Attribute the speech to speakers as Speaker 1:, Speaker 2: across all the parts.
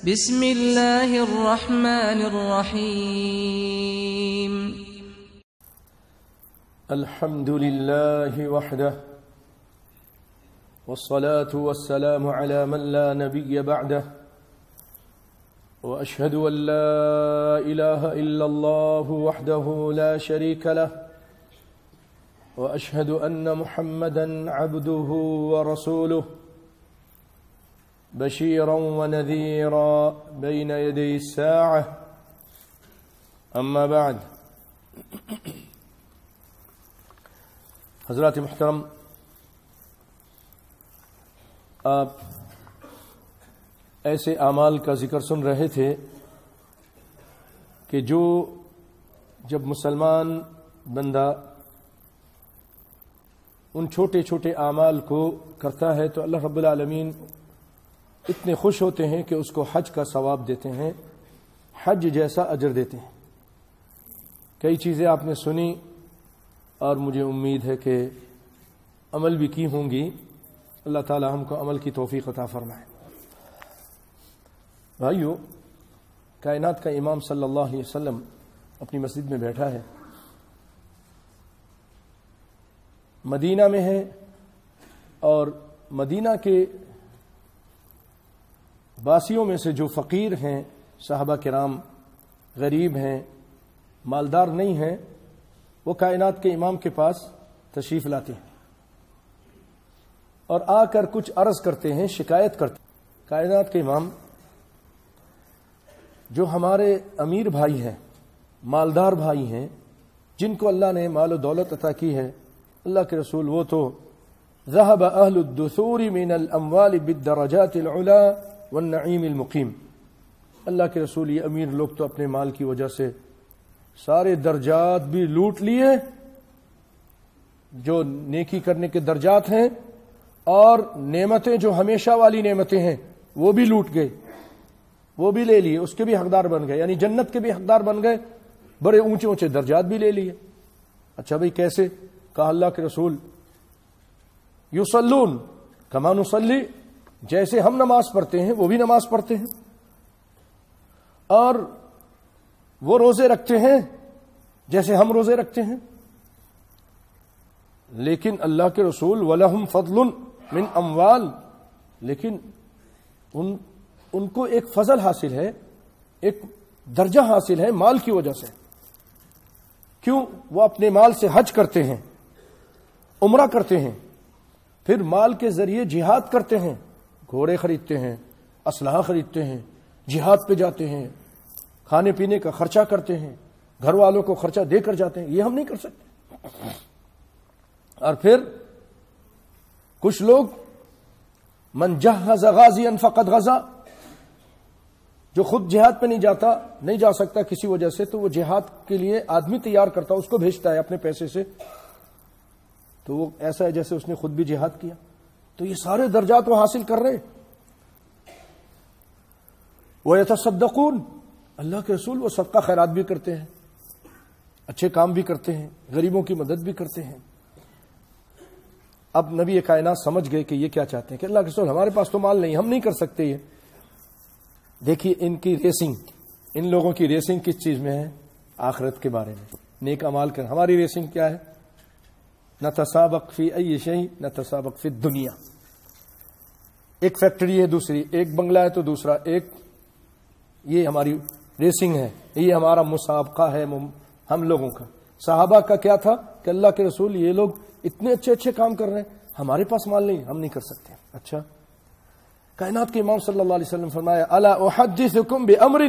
Speaker 1: بسم اللہ الرحمن الرحیم
Speaker 2: الحمد للہ وحدہ والصلاة والسلام على من لا نبي بعده وأشهد أن لا إله إلا الله وحده لا شريك له وأشهد أن محمدا عبده ورسوله بشيرا ونذيرا بين يدي الساعة أما بعد حضرات محترم، آپ ایسے اعمال کا ذکر سن رہے تھے کہ جب مسلمان بندہ ان چھوٹے چھوٹے اعمال کو کرتا ہے تو اللہ رب العالمین اتنے خوش ہوتے ہیں کہ اس کو حج کا ثواب دیتے ہیں، حج جیسا اجر دیتے ہیں۔ کئی چیزیں آپ نے سنی اور مجھے امید ہے کہ عمل بھی کی ہوں گی۔ اللہ تعالی ہم کو عمل کی توفیق عطا فرمائے۔ بھائیو، کائنات کا امام صلی اللہ علیہ وسلم اپنی مسجد میں بیٹھا ہے، مدینہ میں ہے، اور مدینہ کے باسیوں میں سے جو فقیر ہیں، صحابہ کرام، غریب ہیں، مالدار نہیں ہیں، وہ کائنات کے امام کے پاس تشریف لاتے ہیں اور آ کر کچھ عرض کرتے ہیں، شکایت کرتے ہیں۔ کائنات کے امام جو ہمارے امیر بھائی ہیں، مالدار بھائی ہیں، جن کو اللہ نے مال و دولت عطا کی ہے، اللہ کے رسول وہ تو ذهب اہل الدثور من الاموال بالدرجات العلا والنعیم المقیم، اللہ کے رسول یہ امیر لوگ تو اپنے مال کی وجہ سے سارے درجات بھی لوٹ لیے، جو نیکی کرنے کے درجات ہیں، اور نعمتیں جو ہمیشہ والی نعمتیں ہیں وہ بھی لوٹ گئے، وہ بھی لے لیے، اس کے بھی حقدار بن گئے، یعنی جنت کے بھی حقدار بن گئے، بڑے اونچے اونچے درجات بھی لے لیے۔ اچھا بھئی کیسے؟ کہا اللہ کے رسول یصلون کما نصلی، جیسے ہم نماز پڑھتے ہیں وہ بھی نماز پڑھتے ہیں، اور وہ روزے رکھتے ہیں جیسے ہم روزے رکھتے ہیں، لیکن اللہ کے رسول وَلَهُمْ فَضْلٌ مِّنْ أَمْوَالٍ، لیکن ان کو ایک فضل حاصل ہے، ایک درجہ حاصل ہے مال کی وجہ سے۔ کیوں؟ وہ اپنے مال سے حج کرتے ہیں، عمرہ کرتے ہیں، پھر مال کے ذریعے جہاد کرتے ہیں، گھوڑے خریدتے ہیں، اسلحہ خریدتے ہیں، جہاد پہ جاتے ہیں، کھانے پینے کا خرچہ کرتے ہیں، گھر والوں کو خرچہ دے کر جاتے ہیں۔ یہ ہم نہیں کر سکتے۔ اور پھر کچھ لوگ من جہز غازیا فقد غزا، جو خود جہاد پہ نہیں جا سکتا کسی وجہ سے، تو وہ جہاد کے لیے آدمی تیار کرتا، اس کو بھیجتا ہے اپنے پیسے سے، تو وہ ایسا ہے جیسے اس نے خود بھی جہاد کیا۔ تو یہ سارے درجات وہ حاصل کر رہے۔ وَيَتَصَدَّقُونَ، اللہ کے رسول وہ صدقہ خیرات بھی کرتے ہیں، اچھے کام بھی کرتے ہیں، غریبوں کی مدد بھی کرتے ہیں۔ اب نبی کائنات سمجھ گئے کہ یہ کیا چاہتے ہیں کہ اللہ کے رسول ہمارے پاس تو مال نہیں، ہم نہیں کر سکتے یہ۔ دیکھیے ان کی ریسنگ، ان لوگوں کی ریسنگ کس چیز میں ہے؟ آخرت کے بارے میں، نیک اعمال کر۔ ہماری ریسنگ کیا ہے؟ نتسابق فی ای شیء نتسابق فی الدنیا۔ ایک فیکٹری ہے دوسری، ایک بنگلہ ہے تو دوسرا، ایک یہ ہماری ریسنگ ہے، یہ ہمارا مسابقہ ہے ہم لوگوں کا۔ صحابہ کا کیا تھا کہ اللہ کے رسول یہ لوگ اتنے اچھے اچھے کام کر رہے ہیں، ہمارے پاس مال نہیں، ہم نہیں کر سکتے۔ اچھا، کائنات کے امام صلی اللہ علیہ وسلم فرمایا الا احدثکم بامر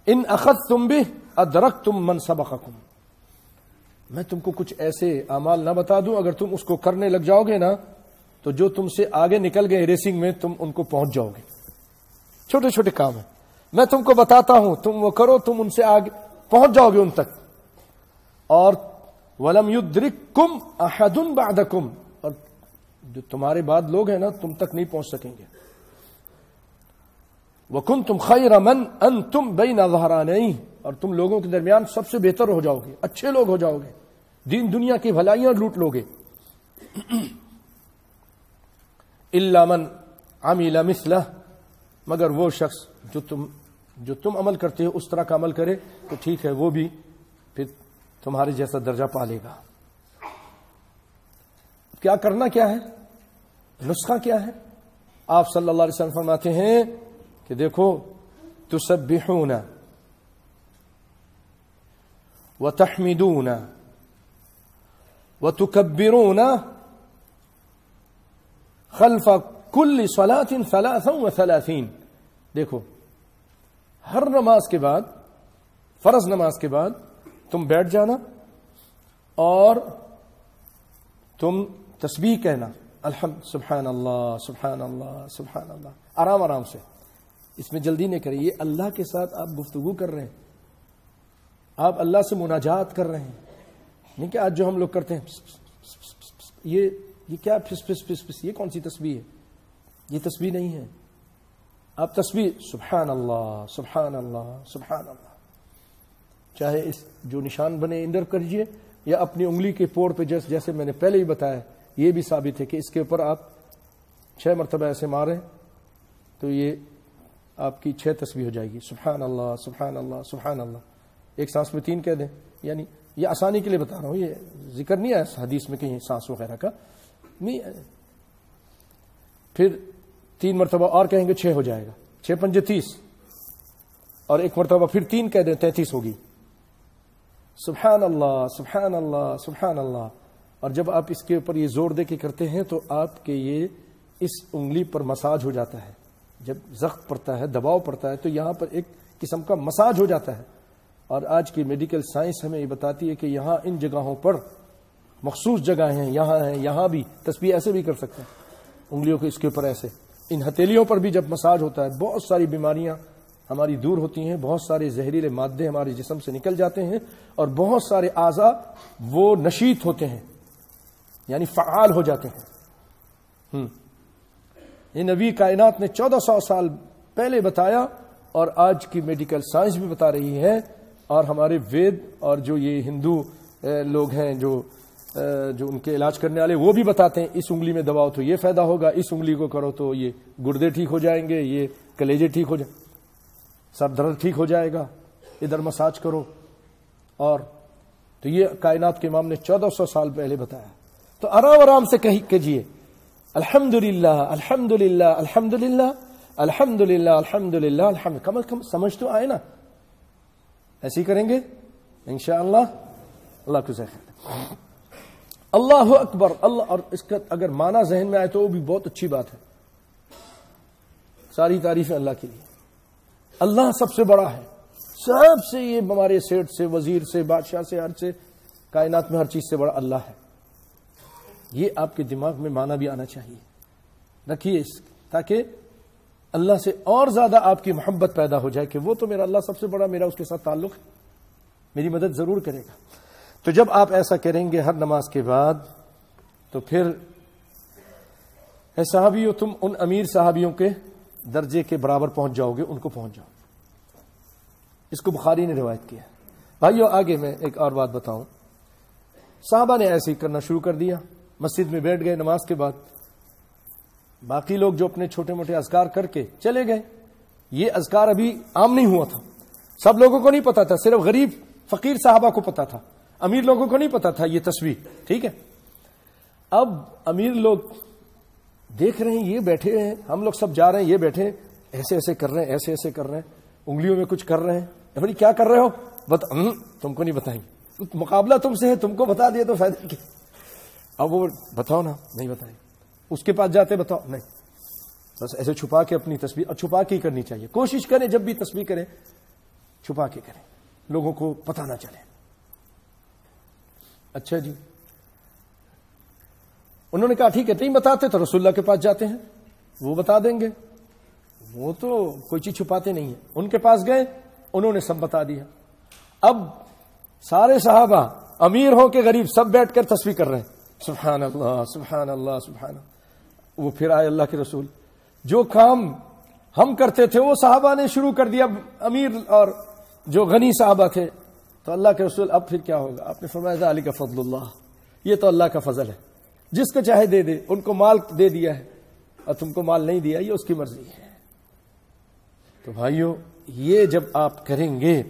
Speaker 2: ان اخذتم به ادرکتم من سبقکم، میں تم کو کچھ ایسے اعمال نہ بتا دوں، اگر تم اس کو کرنے لگ جاؤ گے نا تو جو تم سے آگے نکل گئے ریسنگ میں، تم ان کو پہنچ جاؤ گے۔ چھوٹے چھوٹے کام ہیں، میں تم کو بتاتا ہوں، تم وہ کرو، تم ان سے آگے پہنچ جاؤ گے ان تک۔ اور وَلَمْ يُدْرِكْكُمْ أَحَدٌ بَعْدَكُمْ، اور جو تمہارے بعد لوگ ہیں نا تم تک نہیں پہنچ سکیں گے۔ وَكُنْتُمْ خَيْرَ مَنْ أَنْتُمْ بَيْنَ ظَهْرَانَيْهِ، اور تم لوگوں کے درمیان سب سے بہتر ہو جاؤ گے، اچھے لوگ ہو جاؤ گے، دین دنیا کی بھلائیاں لوٹ لو گے۔ إِلَّا مَنْ عَمِلَ مِثْلَهُ، مگر وہ شخص جو تم عمل کرتے ہو اس طرح کا عمل کرے تو ٹھیک ہے، وہ بھی پھر تمہارے جیسا درجہ پا لے گا۔ کیا کرنا کیا ہے، نسخہ کیا ہے؟ آپ صلی اللہ علیہ وسلم فرماتے ہیں کہ دیکھو، تسبحون وتحمدون وتكبرون خلف كل صلاة 33۔ دیکھو، ہر نماز کے بعد، فرض نماز کے بعد تم بیٹھ جانا اور تم تسبیح کہنا، الحمد، سبحان اللہ، سبحان اللہ، سبحان اللہ، آرام آرام سے، اس میں جلدی نہیں کریں۔ یہ اللہ کے ساتھ آپ گفتگو کر رہے ہیں، آپ اللہ سے مناجات کر رہے ہیں، نہیں کہ آج جو ہم لوگ کرتے ہیں یہ کیا پھس پھس پھس پھس، یہ کون سی تسبیح ہے؟ یہ تسبیح نہیں ہے۔ آپ تسبیح سبحان اللہ، سبحان اللہ، سبحان اللہ، چاہے اس جو نشان بنے اندر کریے یا اپنی انگلی کے پور پہ، جیسے میں نے پہلے ہی بتایا، یہ بھی ثابت ہے کہ اس کے اوپر آپ 6 مرتبہ ایسے ماریں تو یہ آپ کی 6 تسبیح ہو جائے گی، سبحان اللہ، سبحان اللہ، سبحان اللہ۔ ایک سانس میں 3 کہہ دیں، یعنی یہ آسانی کے لیے بتا رہا ہوں، یہ ذکر نہیں ہے حدیث میں کہیں سانس وغیرہ کا نہیں۔ پھر 3 مرتبہ اور کہیں گے 6 ہو جائے گا، 6 پنجے 30، اور 1 مرتبہ پھر 3 کہہ دیں 33 ہوگی، سبحان اللہ، سبحان اللہ، سبحان اللہ۔ اور جب آپ اس کے اوپر یہ زور دے کے کرتے ہیں تو آپ کے یہ اس انگلی پر مساج ہو جاتا ہے، جب زخم پڑتا ہے، دباؤ پڑتا ہے تو یہاں پر ایک قسم کا مساج ہو جاتا ہے۔ اور آج کی میڈیکل سائنس ہمیں یہ بتاتی ہے کہ یہاں ان جگہوں پر مخصوص جگہیں ہیں، یہاں بھی تسبیح ایسے بھی کر سکتے ہیں، انگلیوں کے اس کے اوپر ایسے، ان ہتھیلیوں پر بھی جب مساج ہوتا ہے بہت ساری بیماریاں ہماری دور ہوتی ہیں، بہت سارے زہریلے مادے ہمارے جسم سے نکل جاتے ہیں، اور بہت سارے اعضاء وہ نشیط ہوتے ہیں، یعنی فعال ہو جاتے ہیں۔ یہ نبی کائنات نے 1400 سال پہلے بتایا، اور آج کی میڈیکل سائنس بھی بتا رہی ہے، اور ہمارے وید اور جو یہ ہندو لوگ ہیں جو ان کے علاج کرنے والے، وہ بھی بتاتے ہیں اس انگلی میں دباؤ تو یہ فائدہ ہوگا، اس انگلی کو کرو تو یہ گردے ٹھیک ہو جائیں گے، یہ کلیجے ٹھیک ہو جائیں، سر درد ٹھیک ہو جائے گا، ادھر مساج کرو۔ اور تو یہ کائنات کے امام نے 1400 سال پہلے بتایا، تو آرام آرام سے کہیے الحمدللہ، الحمدللہ، الحمدللہ، الحمدللہ، الحمدللہ، الحمد، کم از کم سمجھ تو آئے نا۔ ایسے ہی کریں گے انشاءاللہ، اللہ کو خیر۔ اللہ اکبر، اللہ، اور اس کا اگر معنی ذہن میں آئے تو وہ بھی بہت اچھی بات ہے، ساری تعریفیں اللہ کے لیے۔ اللہ سب سے بڑا ہے، سب سے، یہ ہمارے سیٹ سے، وزیر سے، بادشاہ سے، ہر سے، کائنات میں ہر چیز سے بڑا اللہ ہے۔ یہ آپ کے دماغ میں معنی بھی آنا چاہیے، رکھیے اس، تاکہ اللہ سے اور زیادہ آپ کی محبت پیدا ہو جائے کہ وہ تو میرا اللہ سب سے بڑا، میرا اس کے ساتھ تعلق ہے، میری مدد ضرور کرے گا۔ تو جب آپ ایسا کریں گے ہر نماز کے بعد تو پھر اے صحابیوں، تم ان امیر صحابیوں کے درجے کے برابر پہنچ جاؤ گے، ان کو پہنچ جاؤ۔ اس کو بخاری نے روایت کیا۔ بھائیو، آگے میں ایک اور بات بتاؤں، صحابہ نے ایسے ہی کرنا شروع کر دیا، مسجد میں بیٹھ گئے نماز کے بعد، باقی لوگ جو اپنے چھوٹے موٹے اذکار کر کے چلے گئے۔ یہ اذکار ابھی عام نہیں ہوا تھا، سب لوگوں کو نہیں پتا تھا، صرف غریب فقیر صحابہ کو پتا تھا، امیر لوگوں کو نہیں پتا تھا یہ تسبیح، ٹھیک ہے۔ اب امیر لوگ دیکھ رہے ہیں یہ بیٹھے ہیں، ہم لوگ سب جا رہے ہیں، یہ بیٹھے ایسے ایسے کر رہے ہیں، ایسے ایسے کر رہے ہیں، انگلیوں میں کچھ کر رہے ہیں۔ بھائی کیا کر رہے ہو؟ تم کو نہیں بتائیں گے، مقابلہ تم سے ہے، تم کو بتا دیا تو فائدہ کیا؟ اب وہ بتاؤ نا، نہیں بتائیں، اس کے پاس جاتے بتاؤ، نہیں، بس ایسے چھپا کے اپنی تسبیح، اور چھپا کے ہی کرنی چاہیے، کوشش کریں جب بھی تسبیح کریں چھپا کے کریں، لوگوں کو پتہ نہ چلے۔ اچھا جی، انہوں نے کہا ٹھیک ہے، نہیں بتاتے تو رسول اللہ کے پاس جاتے ہیں، وہ بتا دیں گے، وہ تو کوئی چیز چھپاتے نہیں ہیں۔ ان کے پاس گئے، انہوں نے سب بتا دیا۔ اب سارے صحابہ، امیر ہو کے غریب، سب بیٹھ کر تسبیح کر رہے ہیں، سبحان اللہ، سبحان اللہ، سبحان اللہ۔ وہ پھر آئے اللہ کے رسول، جو کام ہم کرتے تھے وہ صحابہ نے شروع کر دیا، امیر اور جو غنی صحابہ تھے۔ تو اللہ کے رسول اب پھر کیا ہوگا؟ آپ نے فرمایا ذالک فضل اللہ، یہ تو اللہ کا فضل ہے، جس کو چاہے دے دے، ان کو مال دے دیا ہے اور تم کو مال نہیں دیا، یہ اس کی مرضی ہے۔ تو بھائیوں یہ جب آپ کریں گے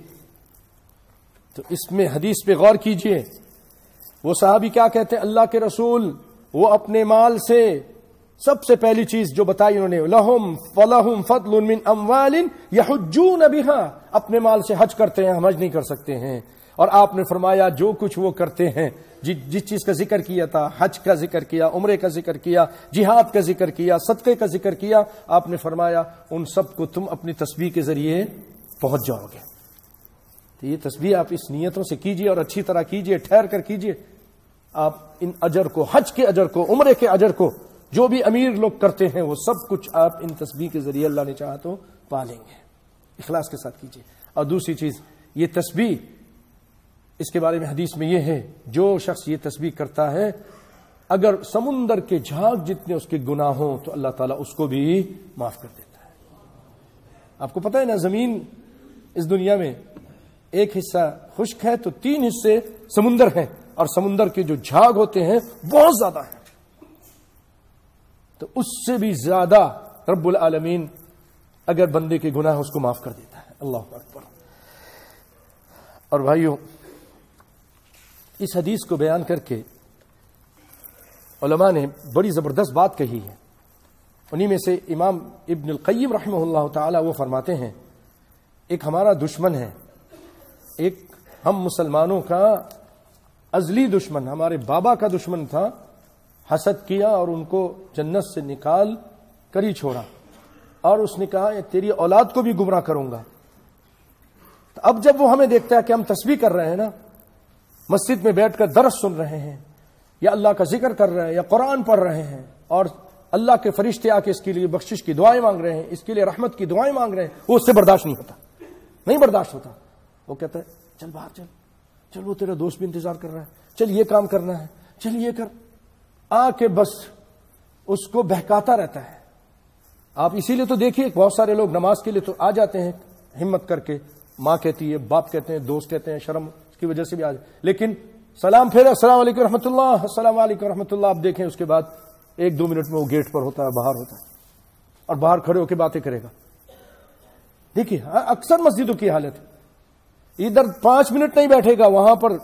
Speaker 2: تو اس میں حدیث پہ غور کیجئے. وہ صحابی کیا کہتے ہیں؟ اللہ کے رسول وہ اپنے مال سے سب سے پہلی چیز جو بتائی انہوں نے لہم فلہم فضل من اموال یحجون بہا، اپنے مال سے حج کرتے ہیں، ہم حج نہیں کر سکتے ہیں. اور آپ نے فرمایا جو کچھ وہ کرتے ہیں، جس چیز کا ذکر کیا تھا، حج کا ذکر کیا، عمرے کا ذکر کیا، جہاد کا ذکر کیا، صدقے کا ذکر کیا، آپ نے فرمایا ان سب کو تم اپنی تسبیح کے ذریعے پہنچ جاؤ گے. تو یہ تسبیح آپ اس نیتوں سے کیجئے اور اچھی طرح کیجئے، ٹھہر کر کیجئے. آپ ان اجر کو، حج کے اجر کو، عمرے کے اجر کو، جو بھی امیر لوگ کرتے ہیں وہ سب کچھ آپ ان تسبیح کے ذریعے اللہ نے چاہا تو پا لیں گے. اخلاص کے ساتھ کیجئے. اور دوسری چیز یہ تسبیح، اس کے بارے میں حدیث میں یہ ہے جو شخص یہ تسبیح کرتا ہے اگر سمندر کے جھاگ جتنے اس کے گناہ ہوں تو اللہ تعالیٰ اس کو بھی معاف کر دیتا ہے. آپ کو پتہ ہے نا زمین اس دنیا میں ایک حصہ خشک ہے تو 3 حصے سمندر ہیں، اور سمندر کے جو جھاگ ہوتے ہیں بہت زیادہ ہیں. تو اس سے بھی زیادہ رب العالمین اگر بندے کے گناہ اس کو معاف کر دیتا ہے. اللہ اکبر. اور بھائیوں اس حدیث کو بیان کر کے علماء نے بڑی زبردست بات کہی ہے. انہی میں سے امام ابن القیم رحمہ اللہ تعالی وہ فرماتے ہیں ایک ہمارا دشمن ہے، ایک ہم مسلمانوں کا ازلی دشمن، ہمارے بابا کا دشمن تھا، حسد کیا اور ان کو جنت سے نکال کر ہی چھوڑا، اور اس نے کہا تیری اولاد کو بھی گمراہ کروں گا. تو اب جب وہ ہمیں دیکھتا ہے کہ ہم تسبیح کر رہے ہیں نا، مسجد میں بیٹھ کر درس سن رہے ہیں یا اللہ کا ذکر کر رہے ہیں یا قرآن پڑھ رہے ہیں اور اللہ کے فرشتے آ کے اس کے لیے بخشش کی دعائیں مانگ رہے ہیں، اس کے لیے رحمت کی دعائیں مانگ رہے ہیں، وہ اس سے برداشت نہیں ہوتا، نہیں برداشت ہوتا. وہ کہتا ہے چل باہر چل، چل وہ تیرا دوست بھی انتظار کر رہا ہے، چل یہ کام کرنا ہے، چل یہ کر، آ کے بس اس کو بہکاتا رہتا ہے. آپ اسی لیے تو دیکھیے بہت سارے لوگ نماز کے لیے تو آ جاتے ہیں ہمت کر کے، ماں کہتی ہے، باپ کہتے ہیں، دوست کہتے ہیں، شرم کی وجہ سے بھی آ جائے، لیکن سلام پھر السلام علیکم رحمۃ اللہ، السلام علیکم رحمۃ اللہ، آپ دیکھیں اس کے بعد 1-2 منٹ میں وہ گیٹ پر ہوتا ہے، باہر ہوتا ہے اور باہر کھڑے ہو کے باتیں کرے گا. دیکھیے اکثر مسجدوں کی حالت ہے، ادھر 5 منٹ نہیں بیٹھے گا، وہاں پر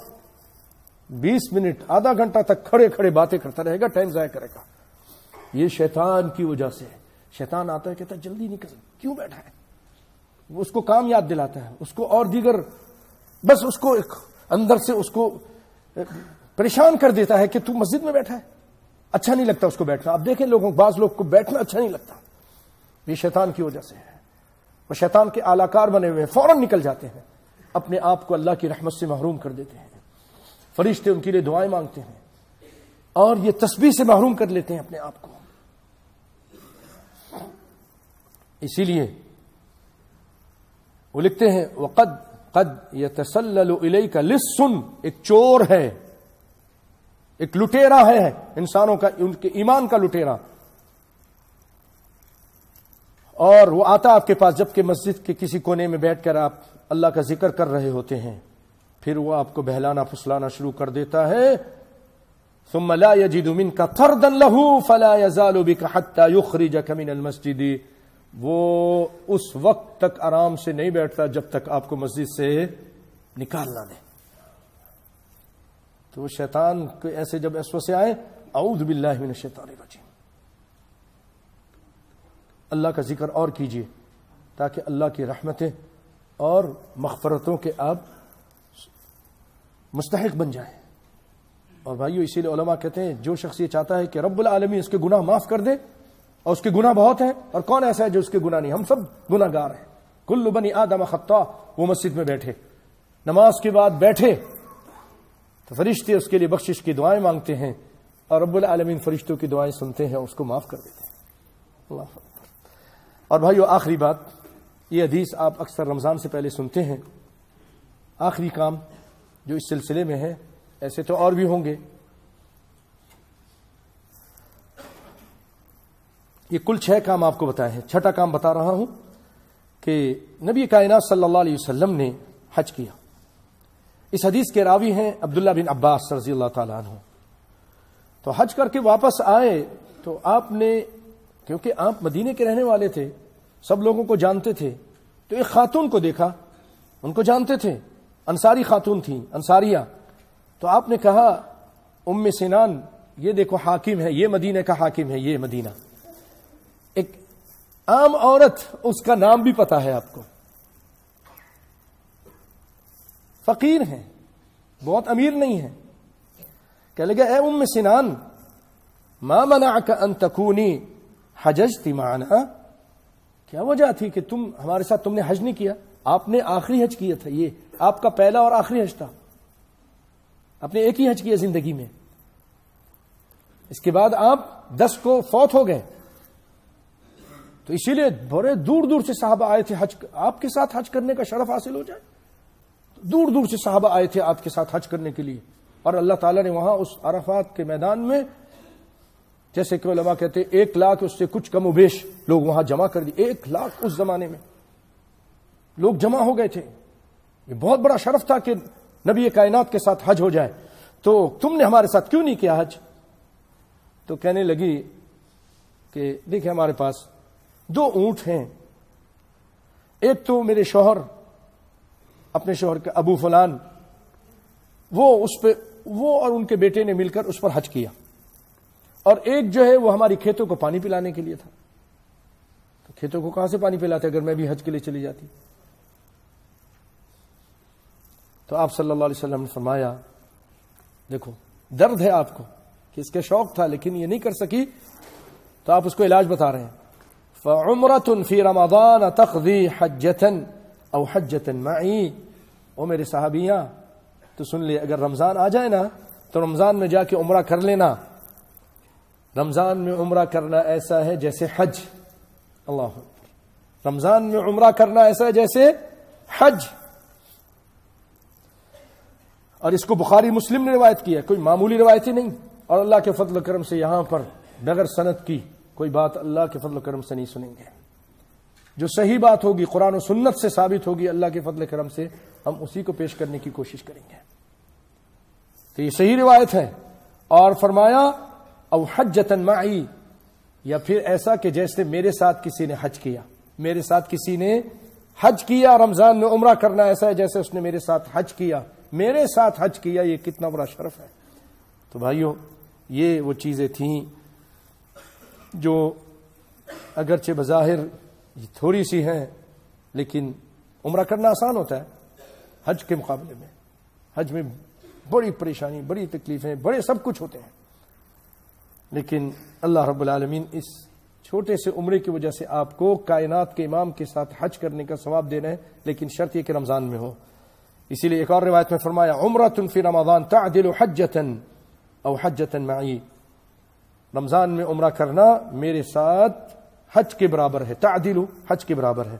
Speaker 2: 20 منٹ آدھا گھنٹہ تک کھڑے کھڑے باتیں کرتا رہے گا، ٹائم ضائع کرے گا. یہ شیطان کی وجہ سے ہے. شیطان آتا ہے کہتا ہے جلدی نہیں کر، کیوں بیٹھا ہے، وہ اس کو کام یاد دلاتا ہے، اس کو اور دیگر، بس اس کو اندر سے اس کو پریشان کر دیتا ہے کہ تو مسجد میں بیٹھا ہے، اچھا نہیں لگتا اس کو بیٹھنا. اب دیکھیں بعض لوگ کو بیٹھنا اچھا نہیں لگتا، یہ شیطان کی وجہ سے ہے. وہ شیطان کے اعلی کار بنے ہوئے فوراً نکل جاتے ہیں، اپنے آپ کو اللہ کی رحمت سے محروم کر دیتے ہیں. فرشتے ان کے لیے دعائیں مانگتے ہیں اور یہ تسبیح سے محروم کر لیتے ہیں اپنے آپ کو. اسی لیے وہ لکھتے ہیں قد يتسلل الیک لص، ایک چور ہے، ایک لٹیرا ہے انسانوں کا، ان کے ایمان کا لٹیرا، اور وہ آتا آپ کے پاس جبکہ مسجد کے کسی کونے میں بیٹھ کر آپ اللہ کا ذکر کر رہے ہوتے ہیں، پھر وہ آپ کو بہلانا پھسلانا شروع کر دیتا ہے. ثم لا يجد منك طردا له فلا يزال بك حتى يخرجك من المسجد. وہ اس وقت تک آرام سے نہیں بیٹھتا جب تک آپ کو مسجد سے نکال نہ دے. تو وہ شیطان کو ایسے جب وسوسے آئے، اعوذ باللہ من الشیطان الرجیم، اللہ کا ذکر اور کیجیے تاکہ اللہ کی رحمتیں اور مغفرتوں کے آپ مستحق بن جائیں. اور بھائیو اسی لیے علماء کہتے ہیں جو شخص یہ چاہتا ہے کہ رب العالمین اس کے گناہ معاف کر دے، اور اس کے گناہ بہت ہیں، اور کون ایسا ہے جو اس کے گناہ نہیں، ہم سب گناہ گار ہیں، کل بنی آدم خطا. وہ مسجد میں بیٹھے، نماز کے بعد بیٹھے تو فرشتے اس کے لیے بخشش کی دعائیں مانگتے ہیں اور رب العالمین فرشتوں کی دعائیں سنتے ہیں اور اس کو معاف کر دیتے ہیں. اللہ اکبر. اور بھائیو آخری بات، یہ حدیث آپ اکثر رمضان سے پہلے سنتے ہیں. آخری کام جو اس سلسلے میں ہے، ایسے تو اور بھی ہوں گے، یہ کل 6 کام آپ کو بتائے ہیں. 6واں کام بتا رہا ہوں کہ نبی کائنات صلی اللہ علیہ وسلم نے حج کیا. اس حدیث کے راوی ہیں عبداللہ بن عباس رضی اللہ تعالیٰ عنہ. تو حج کر کے واپس آئے تو آپ نے، کیونکہ آپ مدینے کے رہنے والے تھے، سب لوگوں کو جانتے تھے، تو ایک خاتون کو دیکھا، ان کو جانتے تھے، انصاری خاتون تھیں، انصاریہ. تو آپ نے کہا ام سنان یہ دیکھو حاکم ہے، یہ مدینہ کا حاکم ہے، یہ مدینہ. ایک عام عورت، اس کا نام بھی پتا ہے آپ کو، فقیر ہیں، بہت امیر نہیں ہے. کہنے لگا اے ام سنان ما منعک ان تکونی حججت معنا، کیا وجہ تھی کہ تم ہمارے ساتھ تم نے حج نہیں کیا؟ آپ نے آخری حج کیا تھا، یہ آپ کا پہلا اور آخری حج تھا، آپ نے ایک ہی حج کیا زندگی میں. اس کے بعد آپ 10 کو فوت ہو گئے. تو اسی لیے بڑے دور دور سے صحابہ آئے تھے حج، آپ کے ساتھ حج کرنے کا شرف حاصل ہو جائے. دور دور سے صحابہ آئے تھے آپ کے ساتھ حج کرنے کے لیے. اور اللہ تعالیٰ نے وہاں اس عرفات کے میدان میں، جیسے کہ علماء کہتے ہیں 1 لاکھ اس سے کچھ کم و بیش لوگ وہاں جمع کر دیے. 1 لاکھ اس زمانے میں لوگ جمع ہو گئے تھے. یہ بہت بڑا شرف تھا کہ نبی کائنات کے ساتھ حج ہو جائے. تو تم نے ہمارے ساتھ کیوں نہیں کیا حج؟ تو کہنے لگی کہ دیکھیں ہمارے پاس 2 اونٹ ہیں، ایک تو میرے شوہر، اپنے شوہر کا ابو فلان، وہ اور ان کے بیٹے نے مل کر اس پر حج کیا، اور ایک جو ہے وہ ہماری کھیتوں کو پانی پلانے کے لیے تھا. تو کھیتوں کو کہاں سے پانی پلاتے اگر میں بھی حج کے لیے چلی جاتی؟ تو آپ صلی اللہ علیہ وسلم نے فرمایا دیکھو درد ہے آپ کو کہ اس کے شوق تھا لیکن یہ نہیں کر سکی، تو آپ اس کو علاج بتا رہے ہیں. فَعُمْرَةٌ فِي رَمَضَانَ تَقْضِي حَجَّةً أَوْ حَجَّةً مَعِي. او میرے صحابیاں تو سن لے، اگر رمضان آ جائے نا تو رمضان میں جا کے عمرہ کر لینا. رمضان میں عمرہ کرنا ایسا ہے جیسے حج. اللہ اکبر. رمضان میں عمرہ کرنا ایسا ہے جیسے حج. اور اس کو بخاری مسلم نے روایت کی ہے، کوئی معمولی روایت ہی نہیں. اور اللہ کے فضل و کرم سے یہاں پر بغیر سند کی کوئی بات اللہ کے فضل و کرم سے نہیں سنیں گے. جو صحیح بات ہوگی قرآن و سنت سے ثابت ہوگی اللہ کے فضل و کرم سے، ہم اسی کو پیش کرنے کی کوشش کریں گے. تو یہ صحیح روایت ہے. اور فرمایا او حجۃ معی، یا پھر ایسا کہ جیسے میرے ساتھ کسی نے حج کیا. میرے ساتھ کسی نے حج کیا. رمضان میں عمرہ کرنا ایسا ہے جیسے اس نے میرے ساتھ حج کیا، میرے ساتھ حج کیا. یہ کتنا بڑا شرف ہے. تو بھائیو یہ وہ چیزیں تھیں جو اگرچہ بظاہر تھوڑی سی ہیں، لیکن عمرہ کرنا آسان ہوتا ہے حج کے مقابلے میں. حج میں بڑی پریشانی، بڑی تکلیفیں، بڑے سب کچھ ہوتے ہیں. لیکن اللہ رب العالمین اس چھوٹے سے عمرے کی وجہ سے آپ کو کائنات کے امام کے ساتھ حج کرنے کا ثواب دے رہے ہیں، لیکن شرط یہ کہ رمضان میں ہو. اسی لیے ایک اور روایت میں فرمایا عمرۃ فی رمضان تعدل حجۃ او حجۃ معی. رمضان میں عمرہ کرنا میرے ساتھ حج کے برابر ہے. تعدل حج کے برابر ہے.